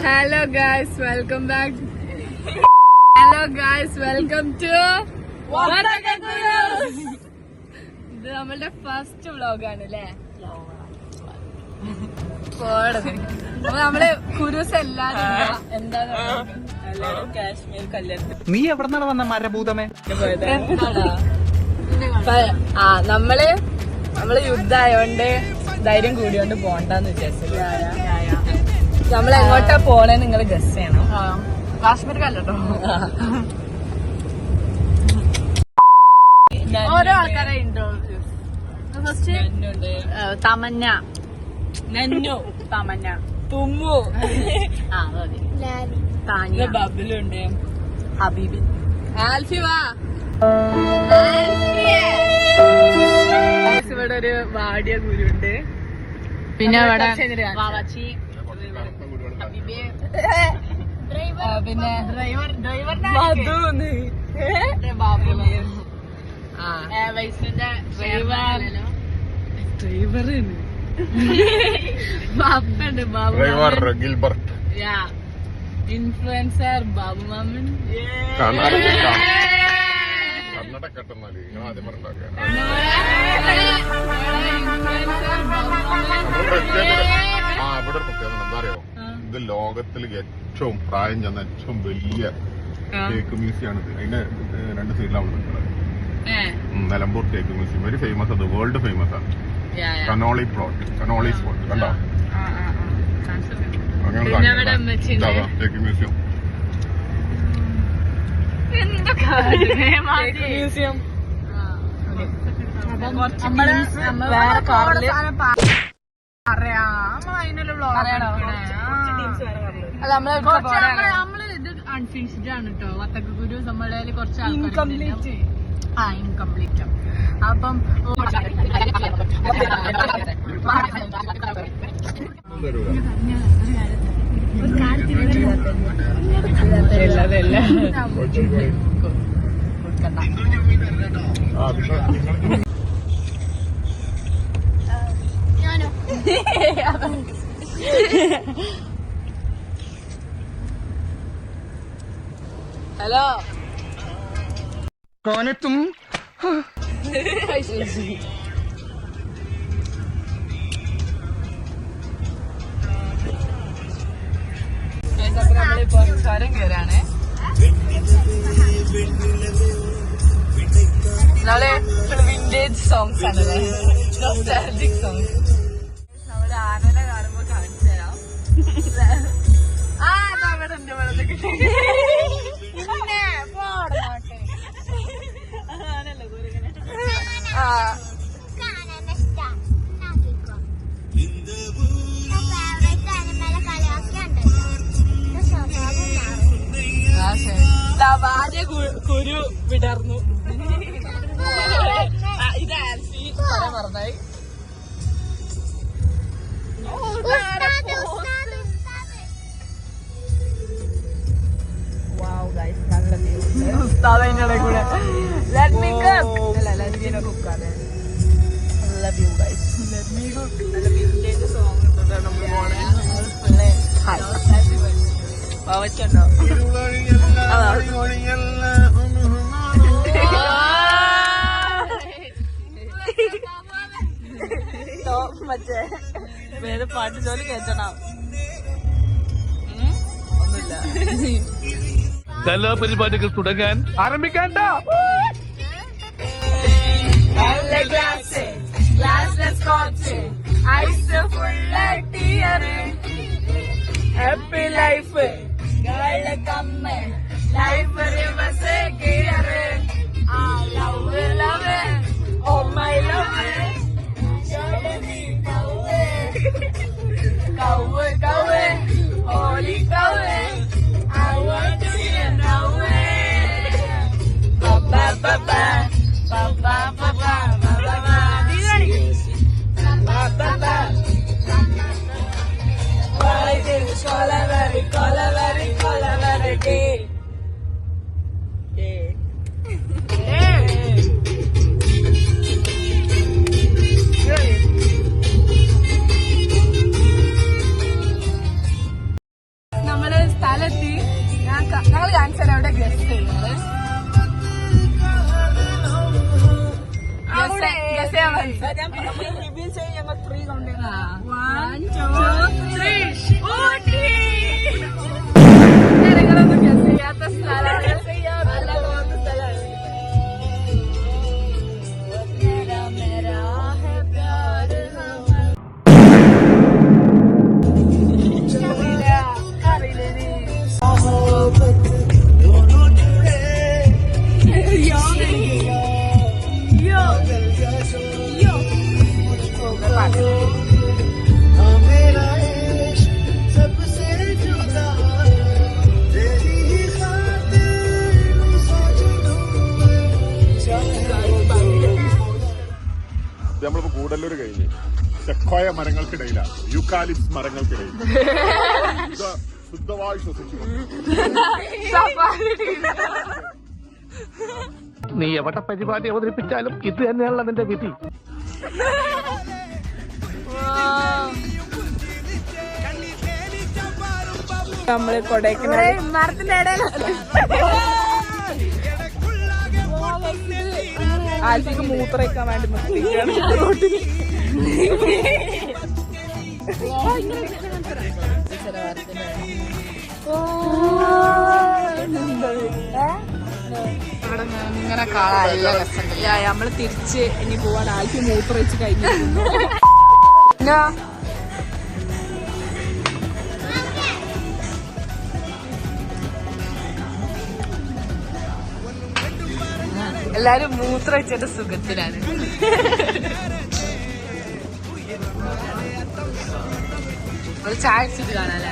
Hello guys welcome back. Hello guys welcome to ഇത് നമ്മളുടെ first വ്ലോഗാണ് അല്ലേ? അപ്പൊ നമ്മള് കുരൂസ് എല്ലാരും എന്താണ് കാശ്മീർ കല്യാണം. നീ എവിടെ നിന്നാണ് വന്ന മരഭൂതമേ? നമ്മള് യുദ്ധായോണ്ട് ധൈര്യം കൂടിയോണ്ട് പോണ്ടെന്ന് വിചാരിച്ചത്. നമ്മൾ എങ്ങോട്ടാ പോണേന്ന് നിങ്ങൾ ഗസ് ചെയ്യണം. കാശ്മീർക്കല്ലോ. ഓരോ ആൾക്കാരെ ഇന്റർവ്യൂ. ഫസ്റ്റ് തമന്ന, നന്നു, തമന്ന, തുമ്മു, താനിയ, ബബിലുണ്ട്, ഹബീബി, ആൽഫി. വാ ഇവിടെ ഒരു വാടിയ ഗുരുണ്ട്. പിന്നെ ഇവിടെ വാവാച്ചി, പിന്നെ വൈസിന്റെ ബാപ്പുണ്ട്, ബാബു ഗിൽബർട്ട്, ഇൻഫ്ലുവൻസർ ബാബു മാമൻ, ഇവിടെ പ്രത്യേകത എന്താ അറിയോ? ഇത് ലോകത്തിൽ ഏറ്റവും പ്രായം ചെന്ന ഏറ്റവും വലിയ കേക്ക് മ്യൂസിയം ആണ്. അതിന്റെ 2 സൈഡിലാണ് നിൽക്കുന്നത്. Nilambur cake museum very famous ആണ്, വേൾഡ് ഫേമസ് ആണ്. കനോളി സ്പോട്ട് കണ്ടോ? Cake museum. മ്യൂസിയം വേറെ കാറില് നമ്മള് ഇത് അൺഫിനിഷ്ഡ് ആണ് കേട്ടോ. വത്തക്കുരു നമ്മളെ കുറച്ച് ഇൻകംപ്ലീറ്റ്. അപ്പം ഹലോ കോനെത്തും നമ്മളിപ്പോ ചുരം കയറാണ്. നമ്മള് വിന്റേജ് സോങ്സ് ആണല്ലേ, നൊസ്റ്റാൾജിക് സോങ്സ്. നമ്മള് ആനനെ കാണുമ്പോ കാണിച്ചു തരാം. അവിടെ എന്റെ വെള്ളത്തിൽ പിന്നെ പോടങ്ങോട്ടെ. ആനല്ലേ കുരുങ്ങനെ. ആദ്യ കുരു വിടർന്നു. ഇത് ആൽഫി പറയാൻ മറന്നായി. ഉസ്താദിന്റെ കൂടെ let me cook. Let me cook. Love you guys. Let me cook. നല്ല വിന്റേജ് സോങ് ഇട്ടിട്ടാണ് നമ്മൾ പോണേ. ഹായ് വാവച്ചുണ്ടോ? മറ്റേ വേറെ പാട്ട് ജോലി കേട്ടണം. ഒന്നുമില്ല. കലാപരിപാടികൾ തുടങ്ങാൻ ആരംഭിക്കാൻ. Happy life life reverse gear. Love love oh my love cow cow holy cow I want to hear now. Papa papa papa papa papa papa why this call a very day. ഞാൻ review ചെയ്യാൻ ഞങ്ങൾ 3 count 1 2 3 Ooty. നിങ്ങളൊന്നും guess ചെയ്യാത്ത സ്ഥലമാണ്. Guess ചെയ്യാത്ത സ്ഥലമാണ്. मेरा है प्यार നമ്മളിപ്പോ കൂടല്ലൂർ കഴിഞ്ഞ് സെക്വോയ മരങ്ങൾക്കിടയിലാണ്, യൂക്കാലിപ്സ് മരങ്ങൾക്കിടയിൽ ശുദ്ധമായി ശ്വസിച്ചു. നീ എവിടെ പരിപാടി അവതരിപ്പിച്ചാലും ഇത് തന്നെയാണല്ലോ നിന്റെ വിധി. നമ്മള് കൊടൈക്കനാൽ മരത്തിന്റെ ഇടയിൽ ആൽഫിക്ക് മൂത്രയ്ക്കാൻ വേണ്ടി നിർത്തിയിരിക്കുകയാണ്. ഇങ്ങനെ കാണാൻ നമ്മള് തിരിച്ച് ഇനി പോവാൻ. ആൽഫി മൂത്രയിച്ച് കഴിഞ്ഞു. എല്ലാരും മൂത്രയിച്ചിട്ട് സുഖത്തിലാണ്. ഒരു ചായ കാണാല്ലേ.